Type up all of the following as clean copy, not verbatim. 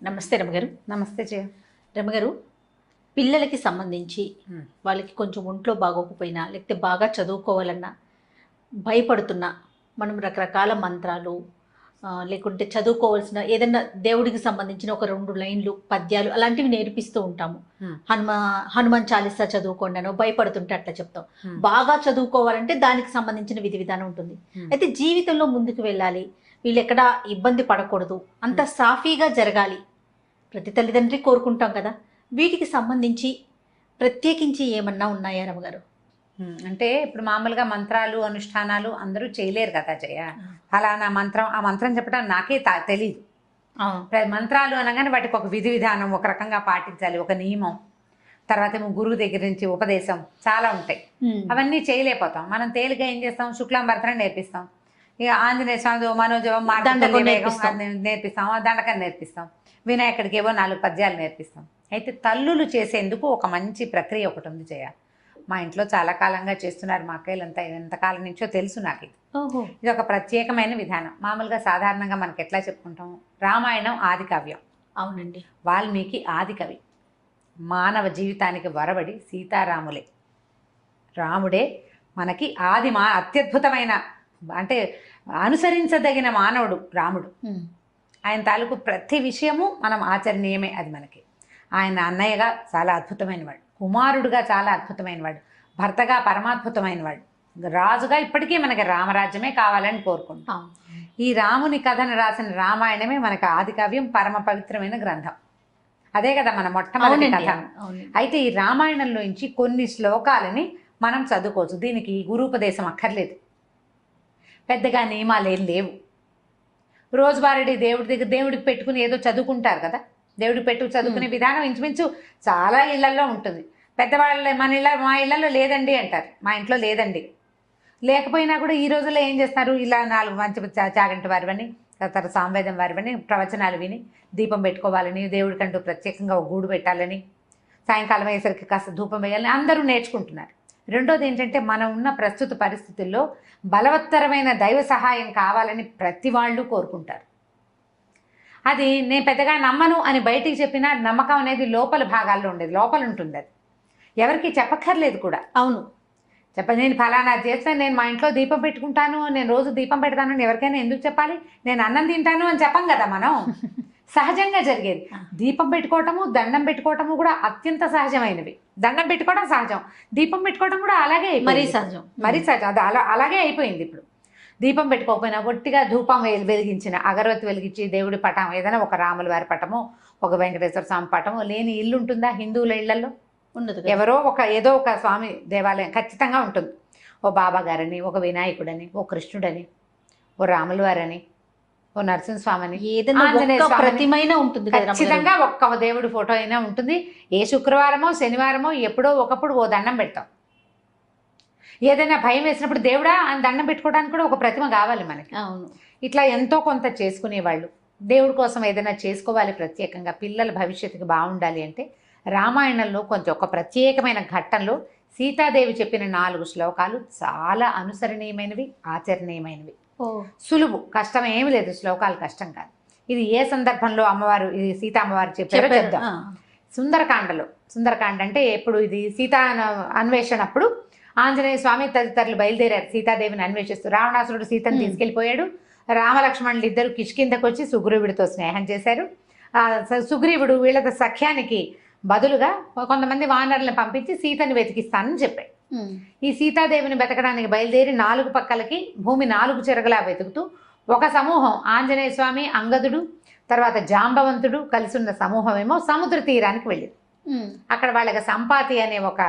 నమస్తే రమగారు. నమస్తే జయ. రమగారు, పిల్లలకి సంబంధించి వాళ్ళకి కొంచెం ఒంట్లో బాగోకపోయినా లేకపోతే బాగా చదువుకోవాలన్నా భయపడుతున్నా మనం రకరకాల మంత్రాలు లేకుంటే చదువుకోవాల్సిన ఏదైనా దేవుడికి సంబంధించిన ఒక 2 లైన్లు పద్యాలు అలాంటివి నేర్పిస్తూ ఉంటాము. హనుమాన్ చాలీసా చదువుకోండి అనో భయపడుతుంటే అట్లా చెప్తాం. బాగా చదువుకోవాలంటే దానికి సంబంధించిన విధి విధానం ఉంటుంది. అయితే జీవితంలో ముందుకు వెళ్ళాలి, వీళ్ళు ఎక్కడా ఇబ్బంది పడకూడదు, అంత సాఫీగా జరగాలి, ప్రతి తల్లిదండ్రి కోరుకుంటాం కదా. వీటికి సంబంధించి ప్రత్యేకించి ఏమన్నా ఉన్నాయా రమగారు? అంటే ఇప్పుడు మామూలుగా మంత్రాలు అనుష్ఠానాలు అందరూ చేయలేరు కదా జయ. ఫలానా మంత్రం, ఆ మంత్రం చెప్పడం నాకే తెలీదు. మంత్రాలు అనగానే వాటికి ఒక విధి విధానం ఒక రకంగా పాటించాలి, ఒక నియమం, తర్వాత ఏమో గురువు దగ్గర నుంచి ఉపదేశం చాలా ఉంటాయి. అవన్నీ చేయలేకపోతాం. మనం తేలిగా ఏం చేస్తాం, శుక్లాంబరతనం నేర్పిస్తాం, ఇక ఆంజనేయ స్వామి మనోజవం నేర్పిస్తాం, దండకం నేర్పిస్తాం, వినాయకుడికి ఏవో 4 పద్యాలు నేర్పిస్తాం. అయితే తల్లులు చేసేందుకు ఒక మంచి ప్రక్రియ ఒకటి ఉంది జయ. మా ఇంట్లో చాలా కాలంగా చేస్తున్నారు, మా అక్కయ్యలంతా ఎంతకాలం నుంచో తెలుసు నాకు. ఇది ఒక ప్రత్యేకమైన విధానం. మామూలుగా సాధారణంగా మనకి ఎట్లా చెప్పుకుంటాం, రామాయణం ఆది కావ్యం. అవునండి. వాల్మీకి ఆది కవి. మానవ జీవితానికి వరబడి సీతారాములే, రాముడే మనకి ఆది అత్యద్భుతమైన, అంటే అనుసరించదగిన మానవుడు రాముడు. ఆయన తాలూకు ప్రతి విషయము మనం ఆచరణీయమే. అది మనకి ఆయన అన్నయ్యగా చాలా అద్భుతమైన వాడు, కుమారుడుగా చాలా అద్భుతమైన వాడు, భర్తగా పరమాద్భుతమైన వాడు, రాజుగా ఇప్పటికీ మనకి రామరాజ్యమే కావాలని కోరుకుంటాం. ఈ రాముని కథను రాసిన రామాయణమే మనకి ఆది కావ్యం, పరమ పవిత్రమైన గ్రంథం. అదే కదా మన మొట్టమొదటి కథ. అయితే ఈ రామాయణంలోంచి కొన్ని శ్లోకాలని మనం చదువుకోవచ్చు. దీనికి గురూపదేశం అక్కర్లేదు, పెద్దగా నియమాలు ఏం లేవు. రోజువారీ దేవుడి దగ్గర దేవుడికి పెట్టుకుని ఏదో చదువుకుంటారు కదా, దేవుడికి పెట్టుకు చదువుకునే విధానం ఇంచుమించు చాలా ఇళ్లల్లో ఉంటుంది. పెద్దవాళ్ళ మా ఇళ్లలో లేదండి అంటారు, మా ఇంట్లో లేదండి. లేకపోయినా కూడా ఈ రోజుల్లో ఏం చేస్తున్నారు, ఇలా 4 మంచి చాగంటి వారివని, తర్వాత సామవేదం వారివని ప్రవచనాలు విని దీపం పెట్టుకోవాలని, దేవుడికంటూ ప్రత్యేకంగా ఒక గూడు పెట్టాలని, సాయంకాలం అయ్యేసరికి కాస్త ధూపం వేయాలని అందరూ నేర్చుకుంటున్నారు. రెండోది ఏంటంటే, మనం ఉన్న ప్రస్తుత పరిస్థితుల్లో బలవత్తరమైన దైవ సహాయం కావాలని ప్రతి వాళ్ళు కోరుకుంటారు. అది నేను పెద్దగా నమ్మను అని బయటికి చెప్పినా నమ్మకం అనేది లోపల భాగాల్లో ఉండేది, లోపల ఉంటుంది. అది ఎవరికి చెప్పక్కర్లేదు కూడా. అవును, నేను ఫలానా చేస్తాను, నేను మా ఇంట్లో దీపం పెట్టుకుంటాను, నేను రోజు దీపం పెడతాను అని ఎవరికైనా ఎందుకు చెప్పాలి? నేను అన్నం తింటాను అని చెప్పం కదా మనం. సహజంగా జరిగేది. దీపం పెట్టుకోవటము, దండం పెట్టుకోవటము కూడా అత్యంత సహజమైనవి. దండం పెట్టుకోవడం సహజం, దీపం పెట్టుకోవడం కూడా అలాగే, మరీ సహజం. అది అలాగే అయిపోయింది. ఇప్పుడు దీపం పెట్టుకోకపోయినా ఒట్టిగా ధూపం వెలిగించిన, అగరవత్తి వెలిగించి దేవుడి పటం, ఏదైనా ఒక రాముల వారి పటము, ఒక వెంకటేశ్వర స్వామి పటము లేని ఇల్లు ఉంటుందా? హిందువుల ఇళ్లలో ఉండదు. ఎవరో ఏదో ఒక స్వామి దేవాలయం ఖచ్చితంగా ఉంటుంది. ఓ బాబా గారని, ఒక వినాయకుడని, ఓ కృష్ణుడని, ఓ రాముల వారని, ఓ నరసింహస్వామిని, ప్రతిమైన ఉంటుంది. ఖచ్చితంగా ఒక్క దేవుడి ఫోటో అయినా ఉంటుంది. ఏ శుక్రవారమో శనివారమో ఎప్పుడో ఒకప్పుడు ఓ దండం పెడతాం. ఏదైనా భయం వేసినప్పుడు దేవుడా అని దండం పెట్టుకోవడానికి కూడా ఒక ప్రతిమ కావాలి మనకి. అవును. ఇట్లా ఎంతో కొంత చేసుకునేవాళ్ళు. దేవుడి కోసం ఏదైనా చేసుకోవాలి ప్రత్యేకంగా, పిల్లల భవిష్యత్తుకి బాగుండాలి అంటే రామాయణంలో కొంచెం ఒక ప్రత్యేకమైన ఘట్టంలో సీతాదేవి చెప్పిన 4 శ్లోకాలు చాలా అనుసరణీయమైనవి, ఆచరణీయమైనవి. సులువు, కష్టం ఏమి లేదు. శ్లోకాలు కష్టం కాదు. ఇది ఏ సందర్భంలో అమ్మవారు, ఇది సీతా అమ్మవారు చెప్పారో చెప్దాం. సుందరకాండ అంటే ఎప్పుడు, ఇది సీతా అన్వేషణ అప్పుడు ఆంజనేయ స్వామి తదితరులు బయలుదేరారు సీతాదేవిని అన్వేషిస్తూ. రావణాసురుడు సీతను తీసుకెళ్ళిపోయాడు. రామలక్ష్మణులు ఇద్దరు కిష్కిందకు వచ్చి సుగ్రీవుడితో స్నేహం చేశారు. సుగ్రీవుడు వీళ్ళ సఖ్యానికి బదులుగా కొంతమంది వానరులను పంపించి సీతను వెతికిస్తానని చెప్పాడు. ఈ సీతాదేవిని వెతకడానికి బయలుదేరి 4 పక్కలకి భూమి 4 చెరగలా వెతుకుతూ ఒక సమూహం, ఆంజనేయ స్వామి, అంగదుడు, తర్వాత జాంబవంతుడు కలిసి ఉన్న సమూహం ఏమో సముద్ర తీరానికి వెళ్ళింది. అక్కడ వాళ్ళకి సంపాతి అనే ఒక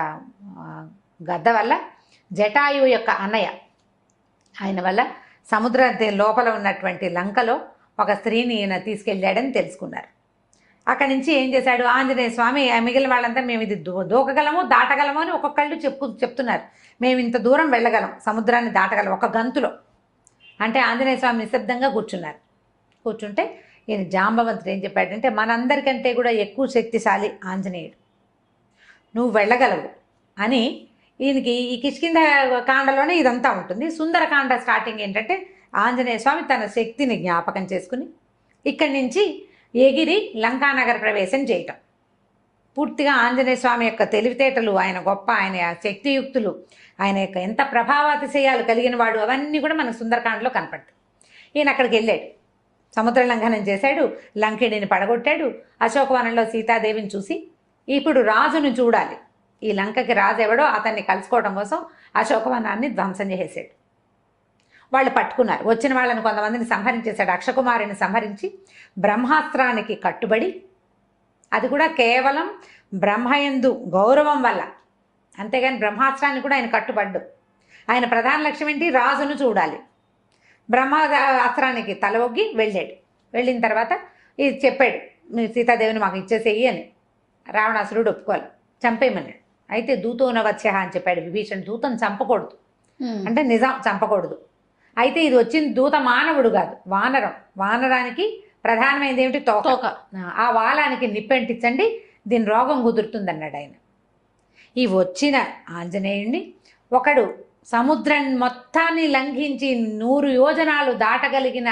గద్ద వల్ల, జటాయువు యొక్క అన్నయ్య ఆయన వల్ల సముద్ర లోపల ఉన్నటువంటి లంకలో ఒక స్త్రీని ఈయన తీసుకెళ్ళాడని తెలుసుకున్నారు. అక్కడి నుంచి ఏం చేశాడు ఆంజనేయ స్వామి, మిగిలిన వాళ్ళంతా మేము ఇది దూకగలము, దాటగలము అని ఒక్కొక్కళ్ళు చెప్తున్నారు. మేము ఇంత దూరం వెళ్ళగలం, సముద్రాన్ని దాటగలం ఒక గంతులో అంటే. ఆంజనేయ స్వామి నిశ్శబ్దంగా కూర్చున్నారు. కూర్చుంటే ఈయన జాంబవంతుడు ఏం చెప్పాడంటే, మనందరికంటే కూడా ఎక్కువ శక్తిశాలి ఆంజనేయుడు, నువ్వు వెళ్ళగలవు అని. ఈయనకి ఈ కిష్కింద కాండలోనే ఇదంతా ఉంటుంది. సుందరకాండ స్టార్టింగ్ ఏంటంటే, ఆంజనేయ స్వామి తన శక్తిని జ్ఞాపకం చేసుకుని ఇక్కడి నుంచి ఎగిరి లంకానగర ప్రవేశం చేయటం. పూర్తిగా ఆంజనేయ స్వామి యొక్క తెలివితేటలు, ఆయన గొప్ప, ఆయన శక్తియుక్తులు, ఆయన యొక్క ఎంత ప్రభావాతిశయాలు కలిగిన వాడు, అవన్నీ కూడా మనకు సుందరకాండలో కనపడతాయి. ఈయన అక్కడికి వెళ్ళాడు, సముద్ర లంఘనం చేశాడు, లంకిడిని పడగొట్టాడు. అశోకవనంలో సీతాదేవిని చూసి ఇప్పుడు రాజును చూడాలి, ఈ లంకకి రాజు ఎవడో అతన్ని కలుసుకోవడం కోసం అశోకవనాన్ని ధ్వంసం చేసేసాడు. వాళ్ళు పట్టుకున్నారు. వచ్చిన వాళ్ళని కొంతమందిని సంహరించేశాడు. అక్షకుమారిని సంహరించి బ్రహ్మాస్త్రానికి కట్టుబడి, అది కూడా కేవలం బ్రహ్మయందు గౌరవం వల్ల, అంతేగాని బ్రహ్మాస్త్రాన్ని కూడా ఆయన కట్టుబడ్డు. ఆయన ప్రధాన లక్ష్యం ఏంటి? రాజును చూడాలి. బ్రహ్మాస్త్రానికి తల ఒగ్గి వెళ్ళాడు. వెళ్ళిన తర్వాత ఇది చెప్పాడు, మీరు సీతాదేవిని మాకు ఇచ్చేసేయి అని. రావణాసురుడు ఒప్పుకోవాలి, చంపేయమన్నాడు. అయితే దూతోనవత్స్య అని చెప్పాడు విభీషణ్. దూతను చంపకూడదు అంటే నిజం, చంపకూడదు. అయితే ఇది వచ్చిన దూత మానవుడు కాదు, వానరం. వానరానికి ప్రధానమైనది ఏమిటి? తోక. ఆ వాలానికి నిప్పెంటించండి, దీని రోగం కుదురుతుంది అన్నాడు ఆయన. ఈ వచ్చిన ఆంజనేయుణ్ణి ఒకడు సముద్రం మొత్తాన్ని లంఘించి 100 యోజనాలు దాటగలిగిన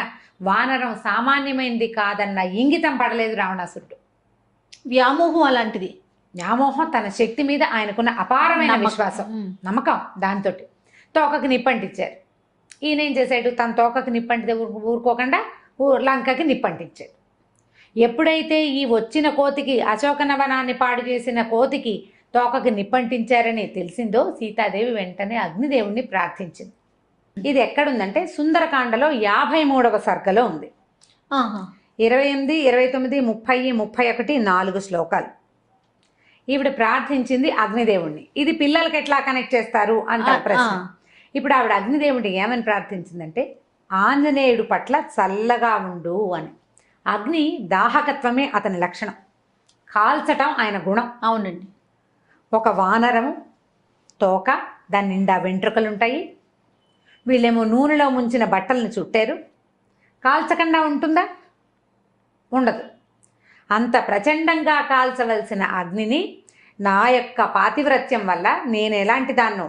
వానరం సామాన్యమైనది కాదన్న ఇంగితం పడలేదు రావణాసురుడు. వ్యామోహం అలాంటిది. వ్యామోహం, తన శక్తి మీద ఆయనకున్న అపారమైన విశ్వాసం, నమ్మకం, దాంతో తోకకి నిప్పంటించారు. ఈయన ఏం చేశాడు? తన తోకకి నిప్పంటితే ఊరుకోకుండా లంకకి నిప్పంటించాడు. ఎప్పుడైతే ఈ వచ్చిన కోతికి, అశోకనవనాన్ని పాడు చేసిన కోతికి తోకకి నిప్పంటించారని తెలిసిందో సీతాదేవి వెంటనే అగ్నిదేవుణ్ణి ప్రార్థించింది. ఇది ఎక్కడుందంటే సుందరకాండలో 53వ సర్గలో ఉంది. 28, 29, 30, 31 4 శ్లోకాలు. ఈవిడ ప్రార్థించింది అగ్నిదేవుణ్ణి. ఇది పిల్లలకి ఎట్లా కనెక్ట్ చేస్తారు అంటారు ప్రశ్న. ఇప్పుడు ఆవిడ అగ్నిదేవుడిని ఏమని ప్రార్థించిందంటే, ఆంజనేయుడు పట్ల చల్లగా ఉండు అని. అగ్ని దాహకత్వమే అతని లక్షణం, కాల్చటం ఆయన గుణం. అవునండి. ఒక వానరము తోక, దాని నిండా వెంట్రుకలు ఉంటాయి. వీళ్ళేమో నూనెలో ముంచిన బట్టలను చుట్టారు. కాల్చకుండా ఉంటుందా? ఉండదు. అంత ప్రచండంగా కాల్చవలసిన అగ్నిని నా యొక్క పాతివ్రత్యం వల్ల నేను ఎలాంటి దాన్నో,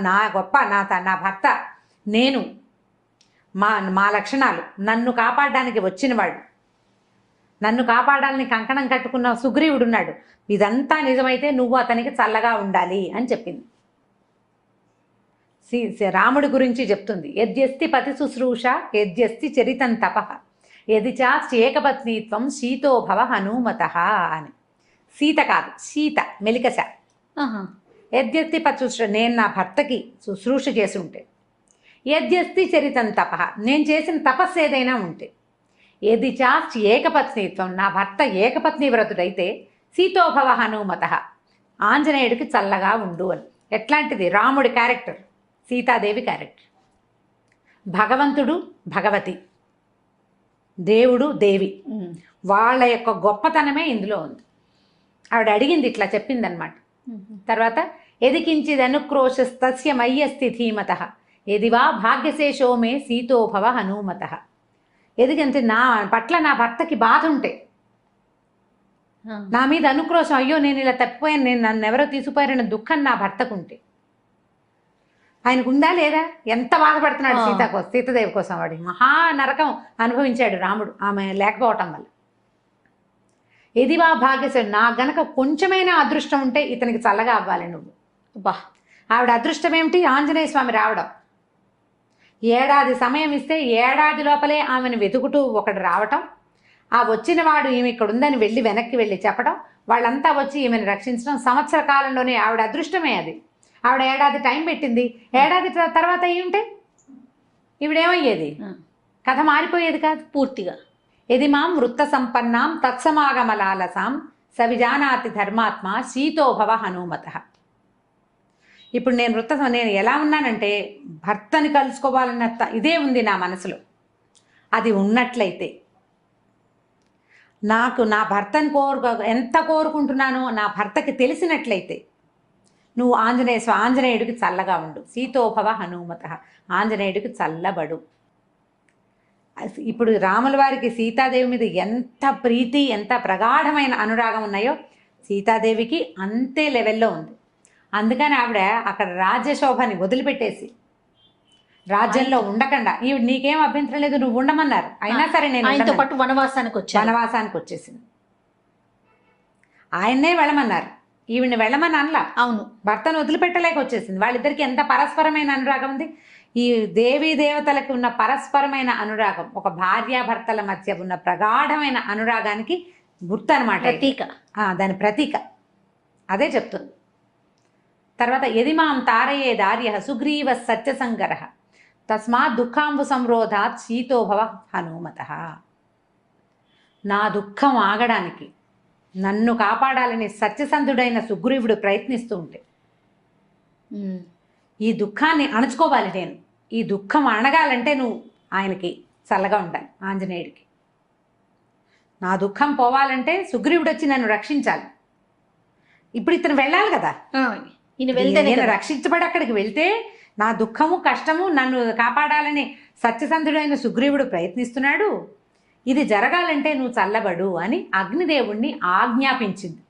నా గొప్ప, నా భర్త, నేను, మా లక్షణాలు, నన్ను కాపాడడానికి వచ్చినవాడు, నన్ను కాపాడాలని కంకణం కట్టుకున్న సుగ్రీవుడున్నాడు, ఇదంతా నిజమైతే నువ్వు అతనికి చల్లగా ఉండాలి అని చెప్పింది. రాముడి గురించి చెప్తుంది. యద్యస్తి పతి శుశ్రూష యద్యస్తి చరితం తపః యది చాస్యేకపత్నీత్వం శీతోభవ హనుమత అని. సీత కాదు, సీత మెలికశ. యద్యస్తి పతి శుశ్రూష, నేను నా భర్తకి శుశ్రూష చేసి ఉంటే, యద్యస్తి చరితం తపః, నేను చేసిన తపస్సు ఏదైనా ఉంటే, యది చాస్తి ఏకపత్నీత్వం, నా భర్త ఏకపత్ని వ్రతుడైతే, సీతోభవ హనుమత, ఆంజనేయుడికి చల్లగా ఉండు అని. ఎట్లాంటిది? రాముడి క్యారెక్టర్, సీతాదేవి క్యారెక్టర్. భగవంతుడు భగవతి, దేవుడు దేవి, వాళ్ళ యొక్క గొప్పతనమే ఇందులో ఉంది. ఆవిడ అడిగింది, ఇట్లా చెప్పిందనమాట. తర్వాత ఎదికించిదనుక్రోశస్తస్య మయ్యస్తి ధీమత ఎదివా భాగ్యశేషో మే సీతోభవ హనుమత. ఎదిగంటే నా పట్ల నా భర్తకి బాధ ఉంటే, నా మీద అనుక్రోశం, అయ్యో నేను ఇలా తప్పిపోయాను, నేను నన్ను ఎవరో తీసుకుపోయారన్న దుఃఖం నా భర్తకుంటే, ఆయనకు ఉందా లేదా? ఎంత బాధపడుతున్నాడు సీతాదేవి కోసం. వాడి మహా నరకం అనుభవించాడు రాముడు ఆమె లేకపోవటం వల్ల. ఎదివా భాగ్యశేషం, నా గనక కొంచెమైనా అదృష్టం ఉంటే ఇతనికి చల్లగా అవ్వాలి నువ్వు. బా, ఆవిడ అదృష్టం ఏమిటి? ఆంజనేయ స్వామి రావడం. ఏడాది సమయం ఇస్తే ఏడాది లోపలే ఆమెను వెతుకుతూ ఒకడు రావటం, ఆ వచ్చిన వాడు ఈమె ఇక్కడ ఉందని వెళ్ళి వెనక్కి వెళ్ళి చెప్పడం, వాళ్ళంతా వచ్చి ఈమెను రక్షించడం. సంవత్సర కాలంలోనే ఆవిడ అదృష్టమే అది. ఆవిడ ఏడాది టైం పెట్టింది. ఏడాది తర్వాత అయ్యి ఉంటే ఈవిడేమయ్యేది? కథ మారిపోయేది కాదు పూర్తిగా. ఎది మాం వృత్త సంపన్నాం తత్సమాగమలాలసాం సవిజానాతి ధర్మాత్మ శీతోభవ హనుమత. ఇప్పుడు నేను ఎలా ఉన్నానంటే, భర్తని కలుసుకోవాలన్న ఇదే ఉంది నా మనసులో. అది ఉన్నట్లయితే, నాకు నా భర్తని ఎంత కోరుకుంటున్నానో నా భర్తకి తెలిసినట్లయితే, నువ్వు ఆంజనేయుడికి చల్లగా ఉండు, సీతోభవ హనుమత, ఆంజనేయుడికి చల్లబడు. ఇప్పుడు రాముల వారికి సీతాదేవి మీద ఎంత ప్రీతి, ఎంత ప్రగాఢమైన అనురాగం ఉన్నాయో సీతాదేవికి అంతే లెవెల్లో ఉంది. అందుకని ఆవిడ అక్కడ రాజ్యశోభని వదిలిపెట్టేసి రాజ్యంలో ఉండకుండా ఈవిడ నీకేం అభ్యంతరం లేదు నువ్వు ఉండమన్నారు, అయినా సరే నేను ఆయనతో ఉండనని. పాటు వనవాసానికి వచ్చాను. వనవాసానికి వచ్చేసింది. ఆయన్నే వెళ్ళమన్నారు, ఈవిడ్ని వెళ్ళమని అనలా. అవును, భర్తను వదిలిపెట్టలేక వచ్చేసింది. వాళ్ళిద్దరికి ఎంత పరస్పరమైన అనురాగం ఉంది. ఈ దేవీ దేవతలకు ఉన్న పరస్పరమైన అనురాగం ఒక భార్యాభర్తల మధ్య ఉన్న ప్రగాఢమైన అనురాగానికి గుర్తు అనమాట, ప్రతీక. దాని ప్రతీక. అదే చెప్తుంది. తర్వాత యదిమాం తారయే దార్య సుగ్రీవ సత్యసంగర తస్మాత్ దుఃఖాంబు సంరోధాత్ శీతోభవ హనుమత. నా దుఃఖం ఆగడానికి నన్ను కాపాడాలని సత్యసంధుడైన సుగ్రీవుడు ప్రయత్నిస్తూ ఉంటే ఈ దుఃఖాన్ని అణచుకోవాలి నేను. ఈ దుఃఖం అణగాలంటే నువ్వు ఆయనకి చల్లగా ఉండాలి, ఆంజనేయుడికి. నా దుఃఖం పోవాలంటే సుగ్రీవుడు వచ్చి నన్ను రక్షించాలి. ఇప్పుడు ఇతను వెళ్ళాలి కదా, ఈయన వెళ్తే నేను రక్షించబడి అక్కడికి వెళ్తే నా దుఃఖము కష్టము నన్ను కాపాడాలని సత్యసంధుడైన సుగ్రీవుడు ప్రయత్నిస్తున్నాడు. ఇది జరగాలంటే నువ్వు చల్లబడు అని అగ్నిదేవుణ్ణి ఆజ్ఞాపించింది.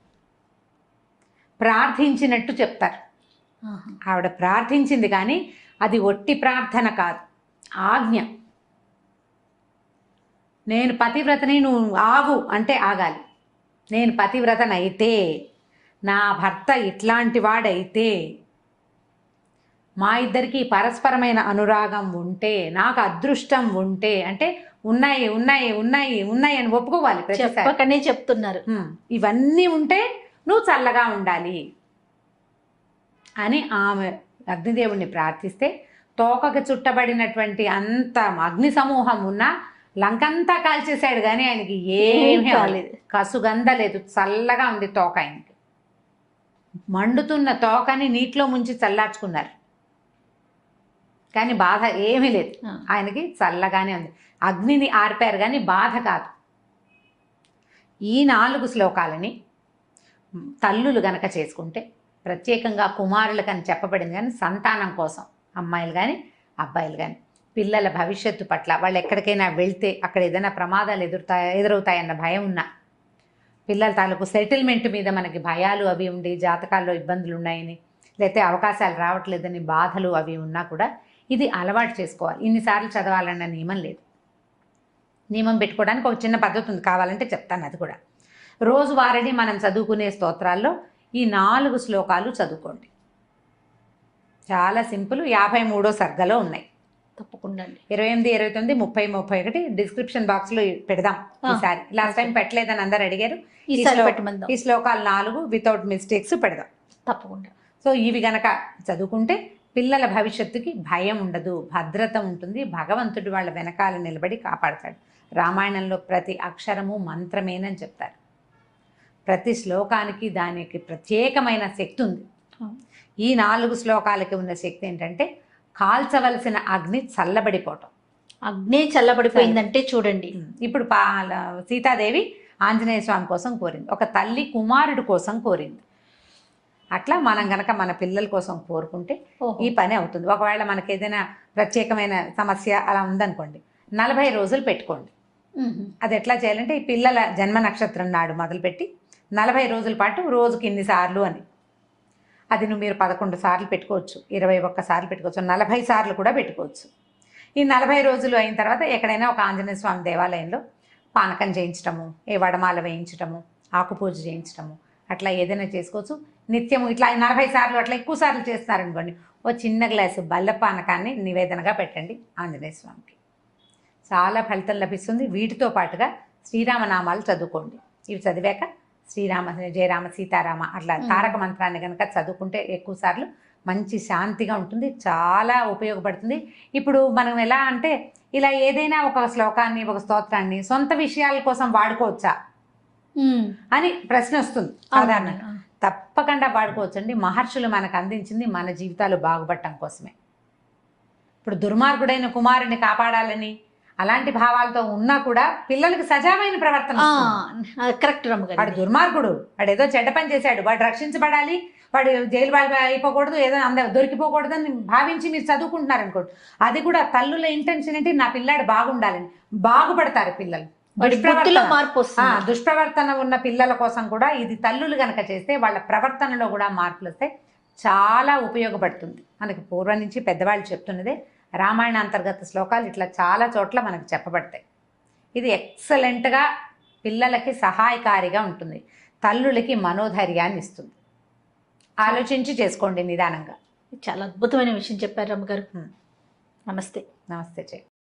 ప్రార్థించినట్టు చెప్తారు. ఆవిడ ప్రార్థించింది కానీ అది ఒట్టి ప్రార్థన కాదు, ఆజ్ఞ. నేను పతివ్రతని, నువ్వు ఆగు అంటే ఆగాలి. నేను పతివ్రతనైతే, నా భర్త ఇట్లాంటి వాడైతే, మా ఇద్దరికి పరస్పరమైన అనురాగం ఉంటే, నాకు అదృష్టం ఉంటే, అంటే ఉన్నాయి ఉన్నాయి ఉన్నాయి ఉన్నాయి అని ఒప్పుకోవాలి. చెప్పకనే చెప్తున్నారు. ఇవన్నీ ఉంటే నువ్వు చల్లగా ఉండాలి అని ఆమె అగ్నిదేవుణ్ణి ప్రార్థిస్తే తోకకి చుట్టబడినటువంటి అంత అగ్ని సమూహం ఉన్నా లంకంతా కాల్చేశాడు కానీ ఆయనకి ఏమీ కాలేదు, కసుగంద లేదు, చల్లగా ఉంది తోక. ఆయనకి మండుతున్న తోకని నీటిలో ముంచి చల్లార్చుకున్నారు కానీ బాధ ఏమీ లేదు, ఆయనకి చల్లగానే ఉంది. అగ్నిని ఆర్పారు కానీ బాధ కాదు. ఈ 4 శ్లోకాలని తల్లులు గనక చేసుకుంటే, ప్రత్యేకంగా కుమారులకని చెప్పబడింది కానీ సంతానం కోసం, అమ్మాయిలు కానీ అబ్బాయిలు కానీ, పిల్లల భవిష్యత్తు పట్ల వాళ్ళు ఎక్కడికైనా వెళ్తే అక్కడ ఏదైనా ప్రమాదాలు ఎదురవుతాయన్న భయం ఉన్నా, పిల్లల తాలూకు సెటిల్మెంట్ మీద మనకి భయాలు అవి ఉండి జాతకాల్లో ఇబ్బందులు ఉన్నాయని, లేకపోతే అవకాశాలు రావట్లేదని బాధలు అవి ఉన్నా కూడా ఇది అలవాటు చేసుకోవాలి. ఇన్నిసార్లు చదవాలన్న నియమం లేదు. నియమం పెట్టుకోవడానికి ఒక చిన్న పద్ధతి ఉంది, కావాలంటే చెప్తాను. అది కూడా రోజువారీ మనం చదువుకునే స్తోత్రాల్లో ఈ 4 శ్లోకాలు చదువుకోండి. చాలా సింపుల్. 53వ సర్గలో ఉన్నాయి. తప్పకుండా 28, 29, 30, 31 డిస్క్రిప్షన్ బాక్స్లో పెడదాం ఈసారి. లాస్ట్ టైం పెట్టలేదని అందరు అడిగారు. ఈ శ్లోకాలు 4 వితౌట్ మిస్టేక్స్ పెడదాం తప్పకుండా. సో ఇవి గనక చదువుకుంటే పిల్లల భవిష్యత్తుకి భయం ఉండదు, భద్రత ఉంటుంది. భగవంతుడు వాళ్ళ వెనకాల నిలబడి కాపాడతాడు. రామాయణంలో ప్రతి అక్షరము మంత్రమేనని చెప్తారు. ప్రతి శ్లోకానికి దానికి ప్రత్యేకమైన శక్తి ఉంది. ఈ 4 శ్లోకాలకి ఉన్న శక్తి ఏంటంటే కాల్చవలసిన అగ్ని చల్లబడిపోవటం. అగ్ని చల్లబడిపోయిందంటే చూడండి, ఇప్పుడు సీతాదేవి ఆంజనేయ స్వామి కోసం కోరింది, ఒక తల్లి కుమారుడు కోసం కోరింది. అట్లా మనం గనక మన పిల్లల కోసం కోరుకుంటే ఈ పని అవుతుంది. ఒకవేళ మనకి ఏదైనా ప్రత్యేకమైన సమస్య అలా ఉందనుకోండి, 40 రోజులు పెట్టుకోండి. అది ఎట్లా చేయాలంటే ఈ పిల్లల జన్మ నక్షత్రం నాడు మొదలుపెట్టి 40 రోజుల పాటు రోజుకి ఇన్నిసార్లు అని, అది మీరు 11 సార్లు పెట్టుకోవచ్చు, 21 సార్లు పెట్టుకోవచ్చు, 40 సార్లు కూడా పెట్టుకోవచ్చు. ఈ 40 రోజులు అయిన తర్వాత ఎక్కడైనా ఒక ఆంజనేయ స్వామి దేవాలయంలో పానకం చేయించటము, ఏ వడమాల వేయించటము, ఆకుపూజ చేయించటము, అట్లా ఏదైనా చేసుకోవచ్చు. నిత్యము ఇట్లా 40 సార్లు అట్లా ఎక్కువ సార్లు చేస్తున్నారనుకోండి, ఓ చిన్న గ్లాసు బల్ల పానకాన్ని నివేదనగా పెట్టండి ఆంజనేయ స్వామికి. చాలా ఫలితం లభిస్తుంది. వీటితో పాటుగా శ్రీరామనామాలు చదువుకోండి. ఇవి చదివాక శ్రీరామ జయరామ సీతారామ అట్లా తారక మంత్రాన్ని కనుక చదువుకుంటే ఎక్కువ సార్లు మంచి శాంతిగా ఉంటుంది, చాలా ఉపయోగపడుతుంది. ఇప్పుడు మనం ఎలా అంటే ఇలా ఏదైనా ఒక శ్లోకాన్ని ఒక స్తోత్రాన్ని సొంత విషయాల కోసం వాడుకోవచ్చా అని ప్రశ్న వస్తుంది సాధారణంగా. తప్పకుండా వాడుకోవచ్చండి. మహర్షులు మనకు అందించింది మన జీవితాలు బాగుపడటం కోసమే. ఇప్పుడు దుర్మార్గుడైన కుమారుని కాపాడాలని అలాంటి భావాలతో ఉన్నా కూడా పిల్లలకి సజావైన ప్రవర్తన. కరెక్ట్ రమ్మగారు. వాడు దుర్మార్గుడు, వాడు ఏదో చెడ్డ పని చేశాడు, వాడు రక్షించబడాలి, వాడు జైలు అయిపోకూడదు, ఏదో అందరూ దొరికిపోకూడదు అని భావించి మీరు చదువుకుంటున్నారు అనుకోండి. అది కూడా తల్లుల ఇంటెన్షన్ ఏంటి, నా పిల్లాడు బాగుండాలని. బాగుపడతారు పిల్లలు. దుష్ప్రవర్తన ఉన్న పిల్లల కోసం కూడా ఇది తల్లులు గనక చేస్తే వాళ్ళ ప్రవర్తనలో కూడా మార్పులు వస్తాయి. చాలా ఉపయోగపడుతుంది. మనకి పూర్వం నుంచి పెద్దవాళ్ళు చెప్తున్నదే రామాయణ అంతర్గత శ్లోకాలు ఇట్లా చాలా చోట్ల మనకు చెప్పబడతాయి. ఇది ఎక్సలెంట్గా పిల్లలకి సహాయకారిగా ఉంటుంది, తల్లులకి మనోధైర్యాన్ని ఇస్తుంది. ఆలోచించి చేసుకోండి నిదానంగా. చాలా అద్భుతమైన విషయం చెప్పారు రమ్మగారు. హ్మ్. నమస్తే. నమస్తే చెయ్యి.